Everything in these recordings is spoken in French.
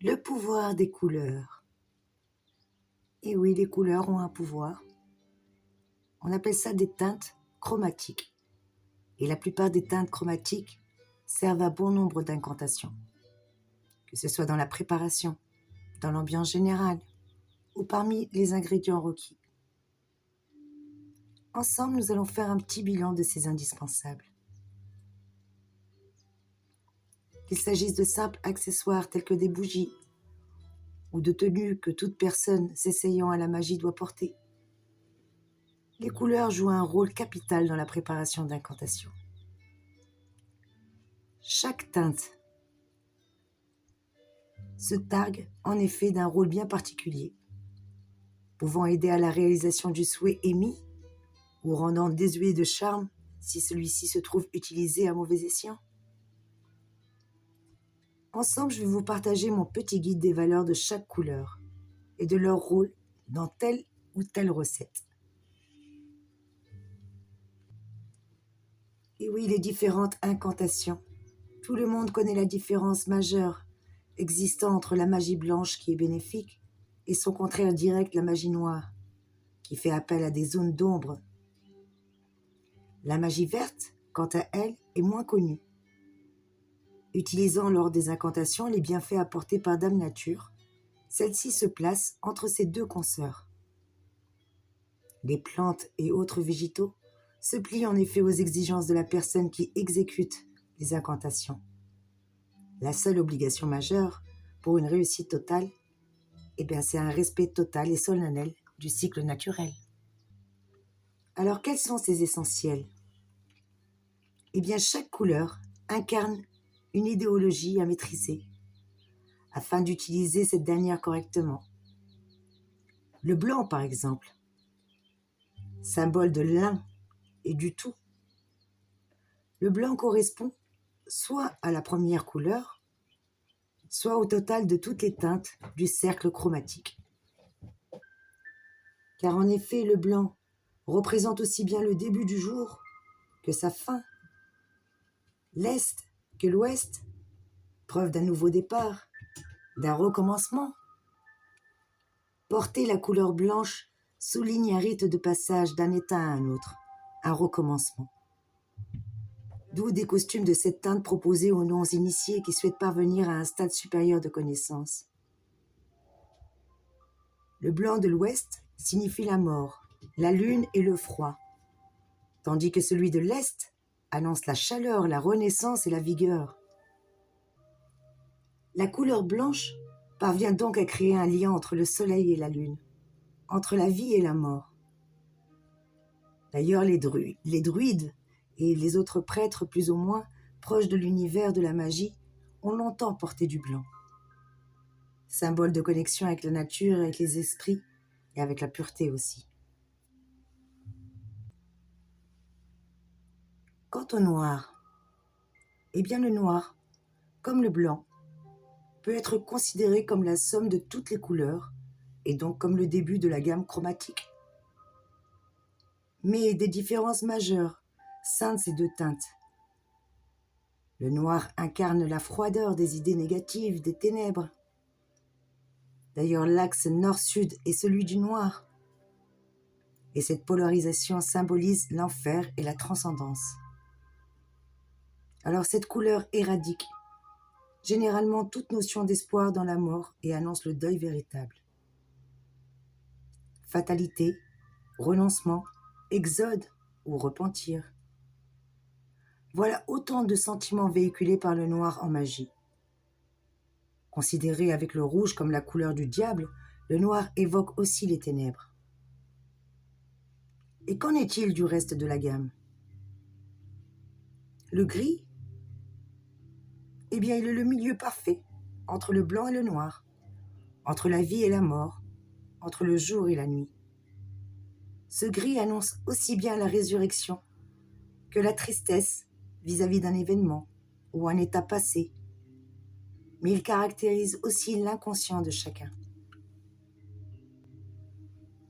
Le pouvoir des couleurs. Et oui, les couleurs ont un pouvoir. On appelle ça des teintes chromatiques. Et la plupart des teintes chromatiques servent à bon nombre d'incantations. Que ce soit dans la préparation, dans l'ambiance générale ou parmi les ingrédients requis. Ensemble, nous allons faire un petit bilan de ces indispensables. Qu'il s'agisse de simples accessoires tels que des bougies ou de tenues que toute personne s'essayant à la magie doit porter. Les couleurs jouent un rôle capital dans la préparation d'incantations. Chaque teinte se targue en effet d'un rôle bien particulier, pouvant aider à la réalisation du souhait émis ou rendant désuet de charme si celui-ci se trouve utilisé à mauvais escient. Ensemble, je vais vous partager mon petit guide des valeurs de chaque couleur et de leur rôle dans telle ou telle recette. Et oui, les différentes incantations. Tout le monde connaît la différence majeure existant entre la magie blanche qui est bénéfique et son contraire direct, la magie noire, qui fait appel à des zones d'ombre. La magie verte, quant à elle, est moins connue. Utilisant lors des incantations les bienfaits apportés par Dame Nature, celle-ci se place entre ses deux consoeurs. Les plantes et autres végétaux se plient en effet aux exigences de la personne qui exécute les incantations. La seule obligation majeure pour une réussite totale, c'est un respect total et solennel du cycle naturel. Alors, quels sont ces essentiels ? Chaque couleur incarne une idéologie à maîtriser afin d'utiliser cette dernière correctement. Le blanc, par exemple, symbole de l'un et du tout. Le blanc correspond soit à la première couleur, soit au total de toutes les teintes du cercle chromatique. Car en effet, le blanc représente aussi bien le début du jour que sa fin, l'Est que l'Ouest, preuve d'un nouveau départ, d'un recommencement. Porter la couleur blanche souligne un rite de passage d'un état à un autre, un recommencement. D'où des costumes de cette teinte proposés aux non-initiés qui souhaitent parvenir à un stade supérieur de connaissance. Le blanc de l'Ouest signifie la mort, la lune et le froid, tandis que celui de l'Est annonce la chaleur, la renaissance et la vigueur. La couleur blanche parvient donc à créer un lien entre le soleil et la lune, entre la vie et la mort. D'ailleurs, les druides et les autres prêtres plus ou moins proches de l'univers de la magie ont longtemps porté du blanc. Symbole de connexion avec la nature, avec les esprits et avec la pureté aussi. Quant au noir, le noir, comme le blanc, peut être considéré comme la somme de toutes les couleurs et donc comme le début de la gamme chromatique. Mais des différences majeures scindent ces deux teintes. Le noir incarne la froideur des idées négatives, des ténèbres. D'ailleurs, l'axe nord-sud est celui du noir. Et cette polarisation symbolise l'enfer et la transcendance. Alors cette couleur éradique généralement toute notion d'espoir dans la mort et annonce le deuil véritable. Fatalité, renoncement, exode ou repentir. Voilà autant de sentiments véhiculés par le noir en magie. Considéré avec le rouge comme la couleur du diable, le noir évoque aussi les ténèbres. Et qu'en est-il du reste de la gamme ? Le gris ? Il est le milieu parfait entre le blanc et le noir, entre la vie et la mort, entre le jour et la nuit. Ce gris annonce aussi bien la résurrection que la tristesse vis-à-vis d'un événement ou un état passé, mais il caractérise aussi l'inconscient de chacun.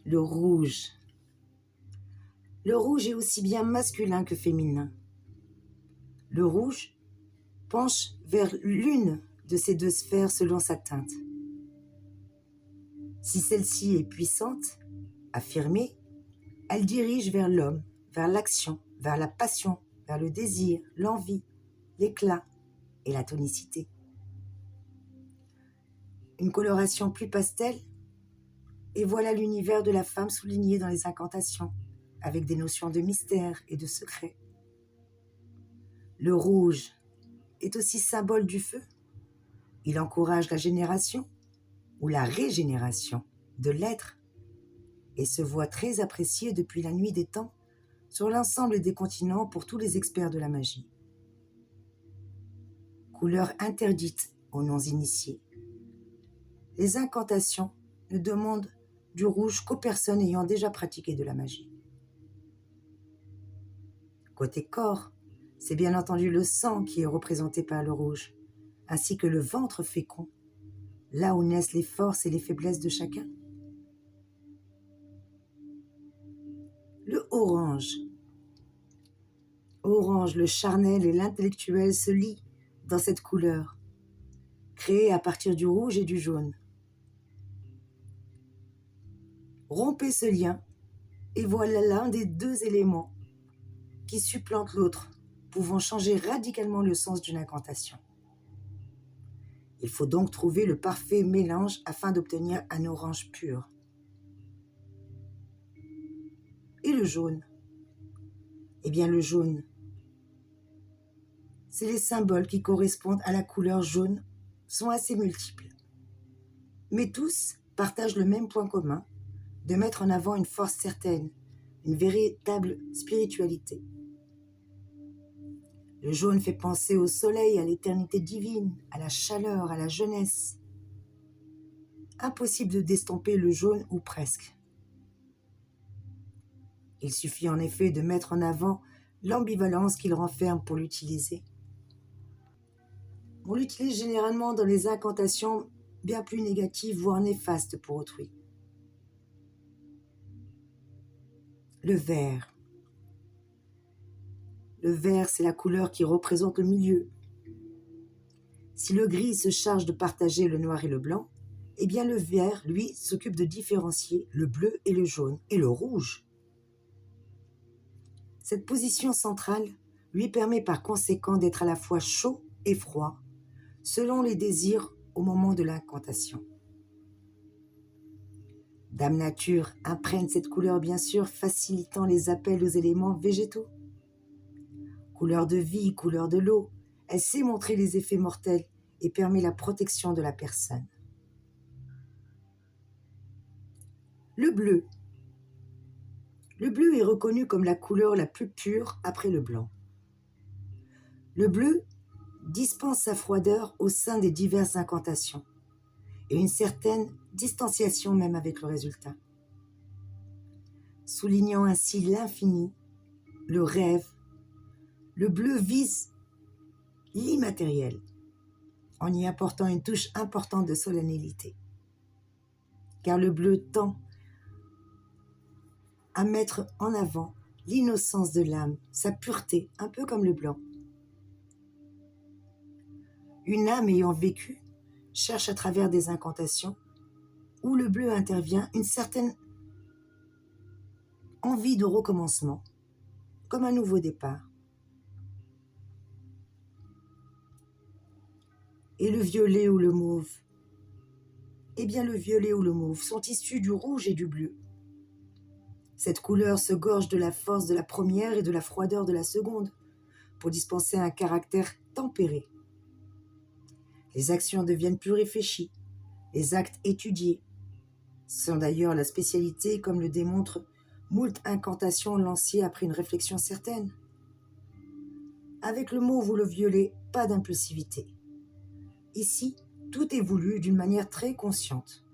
Le rouge. Le rouge est aussi bien masculin que féminin. Le rouge penche vers l'une de ces deux sphères selon sa teinte. Si celle-ci est puissante, affirmée, elle dirige vers l'homme, vers l'action, vers la passion, vers le désir, l'envie, l'éclat et la tonicité. Une coloration plus pastel, et voilà l'univers de la femme souligné dans les incantations, avec des notions de mystère et de secret. Le rouge est aussi symbole du feu. Il encourage la génération ou la régénération de l'être et se voit très apprécié depuis la nuit des temps sur l'ensemble des continents pour tous les experts de la magie. Couleur interdite aux non-initiés. Les incantations ne demandent du rouge qu'aux personnes ayant déjà pratiqué de la magie. Côté corps, c'est bien entendu le sang qui est représenté par le rouge, ainsi que le ventre fécond, là où naissent les forces et les faiblesses de chacun. Le orange. Orange, le charnel et l'intellectuel se lient dans cette couleur, créée à partir du rouge et du jaune. Rompez ce lien et voilà l'un des deux éléments qui supplante l'autre, pouvant changer radicalement le sens d'une incantation. Il faut donc trouver le parfait mélange afin d'obtenir un orange pur. Et le jaune? Eh bien le jaune, c'est les symboles qui correspondent à la couleur jaune sont assez multiples. Mais tous partagent le même point commun, de mettre en avant une force certaine, une véritable spiritualité. Le jaune fait penser au soleil, à l'éternité divine, à la chaleur, à la jeunesse. Impossible de d'estomper le jaune ou presque. Il suffit en effet de mettre en avant l'ambivalence qu'il renferme pour l'utiliser. On l'utilise généralement dans les incantations bien plus négatives, voire néfastes pour autrui. Le vert. Le vert, c'est la couleur qui représente le milieu. Si le gris se charge de partager le noir et le blanc, eh bien le vert, lui, s'occupe de différencier le bleu et le jaune, et le rouge. Cette position centrale lui permet par conséquent d'être à la fois chaud et froid, selon les désirs au moment de l'incantation. Dame Nature imprègne cette couleur bien sûr, facilitant les appels aux éléments végétaux. Couleur de vie, couleur de l'eau, elle sait montrer les effets mortels et permet la protection de la personne. Le bleu. Le bleu est reconnu comme la couleur la plus pure après le blanc. Le bleu dispense sa froideur au sein des diverses incantations et une certaine distanciation même avec le résultat. Soulignant ainsi l'infini, le rêve, le bleu vise l'immatériel en y apportant une touche importante de solennité. Car le bleu tend à mettre en avant l'innocence de l'âme, sa pureté, un peu comme le blanc. Une âme ayant vécu cherche à travers des incantations où le bleu intervient une certaine envie de recommencement, comme un nouveau départ. Et le violet ou le mauve? Eh bien le violet ou le mauve sont issus du rouge et du bleu. Cette couleur se gorge de la force de la première et de la froideur de la seconde, pour dispenser un caractère tempéré. Les actions deviennent plus réfléchies, les actes étudiés. Ce sont d'ailleurs la spécialité, comme le démontrent moult incantations lancées après une réflexion certaine. Avec le mauve ou le violet, pas d'impulsivité. Ici, tout est voulu d'une manière très consciente.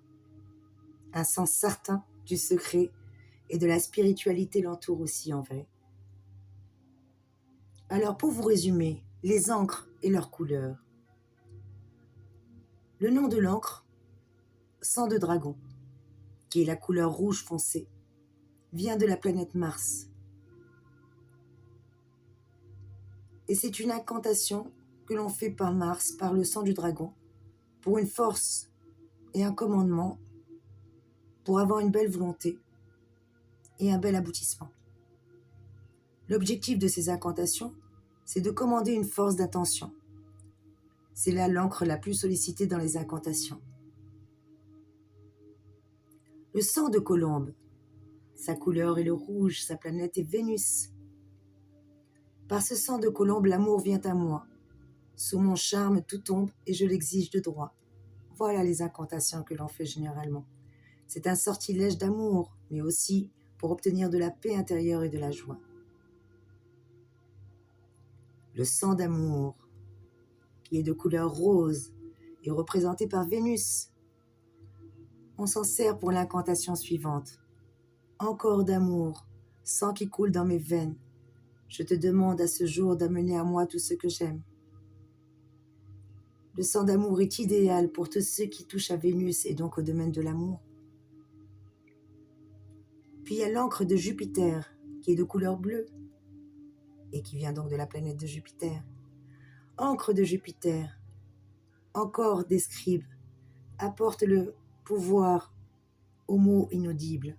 Un sens certain du secret et de la spiritualité l'entoure aussi en vrai. Alors pour vous résumer, les encres et leurs couleurs. Le nom de l'encre, sang de dragon, qui est la couleur rouge foncé, vient de la planète Mars. Et c'est une incantation que l'on fait par Mars, par le sang du dragon, pour une force et un commandement, pour avoir une belle volonté et un bel aboutissement. L'objectif de ces incantations, c'est de commander une force d'intention. C'est là l'encre la plus sollicitée dans les incantations. Le sang de colombe, sa couleur est le rouge, sa planète est Vénus. Par ce sang de colombe, l'amour vient à moi. Sous mon charme, tout tombe et je l'exige de droit. Voilà les incantations que l'on fait généralement. C'est un sortilège d'amour, mais aussi pour obtenir de la paix intérieure et de la joie. Le sang d'amour, qui est de couleur rose, est représenté par Vénus. On s'en sert pour l'incantation suivante. Encore d'amour, sang qui coule dans mes veines. Je te demande à ce jour d'amener à moi tout ce que j'aime. Le sang d'amour est idéal pour tous ceux qui touchent à Vénus et donc au domaine de l'amour. Puis il y a l'encre de Jupiter, qui est de couleur bleue, et qui vient donc de la planète de Jupiter. Encre de Jupiter, encore des scribes, apporte le pouvoir aux mots inaudibles.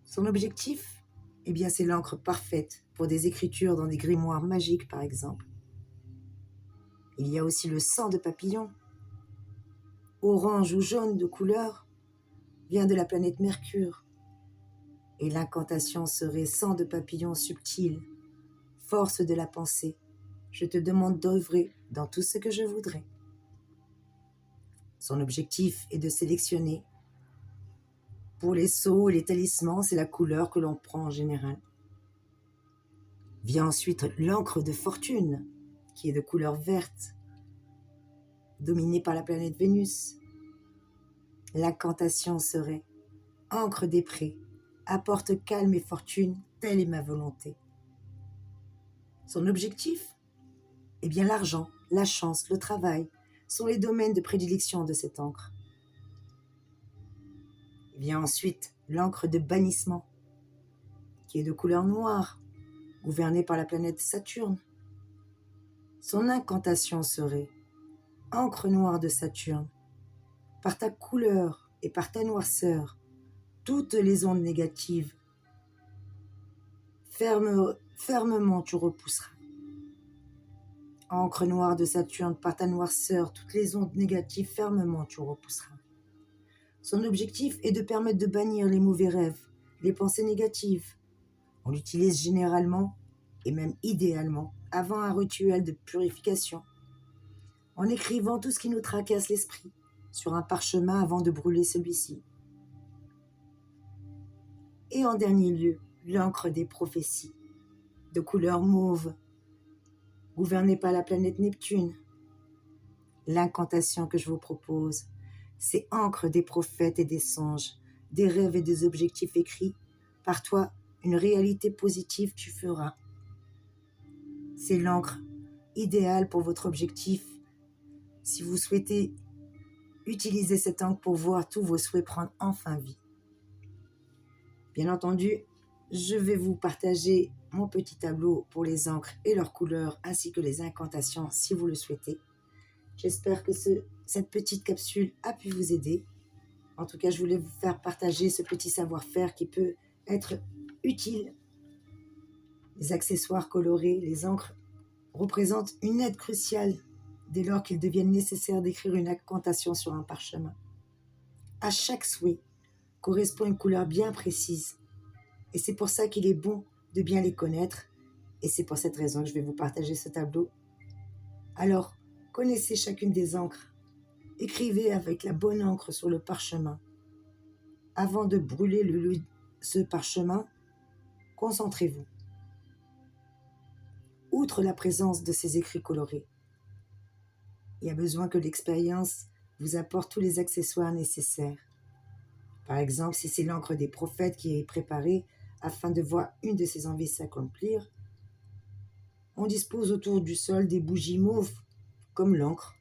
Son objectif, c'est l'encre parfaite pour des écritures dans des grimoires magiques, par exemple. Il y a aussi le sang de papillon, orange ou jaune de couleur, vient de la planète Mercure. Et l'incantation serait sang de papillon subtil, force de la pensée. Je te demande d'œuvrer dans tout ce que je voudrais. Son objectif est de sélectionner. Pour les sceaux et les talismans, c'est la couleur que l'on prend en général. Vient ensuite l'encre de fortune, qui est de couleur verte, dominée par la planète Vénus. L'incantation serait encre des prés, apporte calme et fortune, telle est ma volonté. Son objectif, l'argent, la chance, le travail sont les domaines de prédilection de cette encre. Vient ensuite l'encre de bannissement, qui est de couleur noire, gouvernée par la planète Saturne. Son incantation serait encre noire de Saturne, par ta couleur et par ta noirceur, toutes les ondes négatives, fermement tu repousseras. Encre noire de Saturne, par ta noirceur, toutes les ondes négatives, fermement tu repousseras. Son objectif est de permettre de bannir les mauvais rêves, les pensées négatives. On l'utilise généralement, et même idéalement, avant un rituel de purification, en écrivant tout ce qui nous tracasse l'esprit sur un parchemin avant de brûler celui-ci. Et en dernier lieu, l'encre des prophéties, de couleur mauve, gouvernée par la planète Neptune. L'incantation que je vous propose, c'est encre des prophètes et des songes, des rêves et des objectifs écrits. Par toi, une réalité positive tu feras. C'est l'encre idéale pour votre objectif. Si vous souhaitez utiliser cette encre pour voir tous vos souhaits prendre enfin vie. Bien entendu, je vais vous partager mon petit tableau pour les encres et leurs couleurs, ainsi que les incantations si vous le souhaitez. J'espère que cette petite capsule a pu vous aider. En tout cas, je voulais vous faire partager ce petit savoir-faire qui peut être utile. Les accessoires colorés, les encres représentent une aide cruciale dès lors qu'il devienne nécessaire d'écrire une incantation sur un parchemin. À chaque souhait correspond une couleur bien précise. Et c'est pour ça qu'il est bon de bien les connaître. Et c'est pour cette raison que je vais vous partager ce tableau. Alors, connaissez chacune des encres. Écrivez avec la bonne encre sur le parchemin. Avant de brûler ce parchemin, concentrez-vous. Outre la présence de ces écrits colorés, il y a besoin que l'expérience vous apporte tous les accessoires nécessaires. Par exemple, si c'est l'encre des prophètes qui est préparée afin de voir une de ses envies s'accomplir, on dispose autour du sol des bougies mauves, comme l'encre,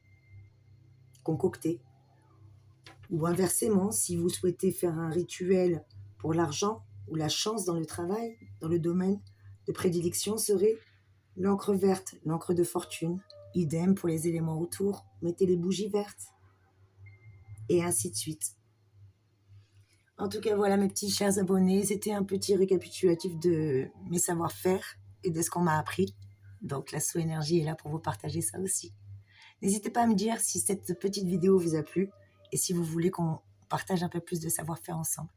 concoctée. Ou inversement, si vous souhaitez faire un rituel pour l'argent ou la chance dans le travail, dans le domaine de prédilection serait l'encre verte, l'encre de fortune, Idem pour les éléments autour, mettez les bougies vertes. Et ainsi de suite. En tout cas, voilà mes petits chers abonnés, c'était un petit récapitulatif de mes savoir-faire et de ce qu'on m'a appris. Donc l'Asso Énergie est là pour vous partager ça aussi. N'hésitez pas à me dire si cette petite vidéo vous a plu et si vous voulez qu'on partage un peu plus de savoir-faire ensemble.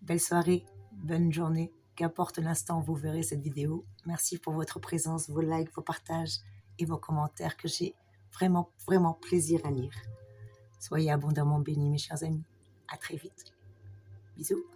Belle soirée, bonne journée, qu'importe l'instant où vous verrez cette vidéo. Merci pour votre présence, vos likes, vos partages et vos commentaires que j'ai vraiment, vraiment plaisir à lire. Soyez abondamment bénis mes chers amis. À très vite. Bisous.